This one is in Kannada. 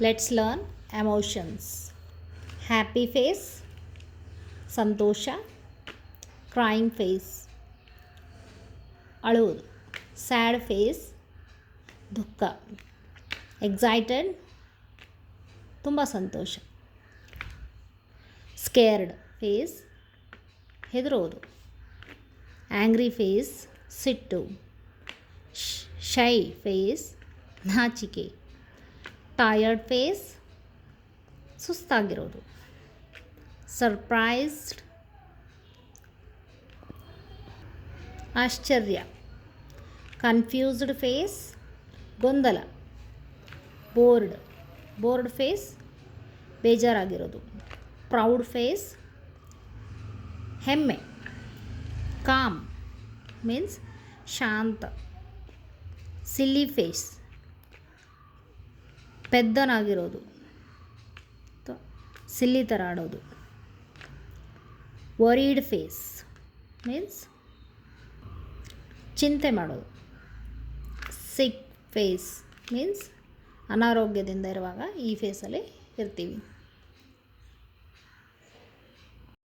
Let's learn emotions. Happy face ಸಂತೋಷ, ಕ್ರೈಯಿಂಗ್ ಫೇಸ್ ಅಳುವುದು, ಸ್ಯಾಡ್ ಫೇಸ್ ದುಃಖ, ಎಕ್ಸೈಟೆಡ್ ತುಂಬ ಸಂತೋಷ, ಸ್ಕೇರ್ಡ್ ಫೇಸ್ ಹೆದರೋದು, ಆ್ಯಂಗ್ರಿ ಫೇಸ್ ಸಿಟ್ಟು, ಶೈ ಫೇಸ್ ನಾಚಿಕೆ, ಟಯರ್ಡ್ ಫೇಸ್ ಸುಸ್ತಾಗಿರೋದು, ಸರ್ಪ್ರೈಸ್ಡ್ ಆಶ್ಚರ್ಯ, ಕನ್ಫ್ಯೂಸ್ಡ್ ಫೇಸ್ ಗೊಂದಲ, ಬೋರ್ಡ್ ಫೇಸ್ ಬೇಜಾರಾಗಿರೋದು, ಪ್ರೌಡ್ ಫೇಸ್ ಹೆಮ್ಮೆ, ಕಾಮ್ ಮೀನ್ಸ್ ಶಾಂತ, ಸಿಲ್ಲಿ ಫೇಸ್ ಪೆದ್ದನಾಗಿರೋದು, ಸಿಲ್ಲಿ ಥರ ಆಡೋದು, ವರೀಡ್ ಫೇಸ್ ಮೀನ್ಸ್ ಚಿಂತೆ ಮಾಡೋದು, ಸಿಕ್ ಫೇಸ್ ಮೀನ್ಸ್ ಅನಾರೋಗ್ಯದಿಂದ ಇರುವಾಗ ಈ ಫೇಸಲ್ಲಿ ಇರ್ತೀವಿ.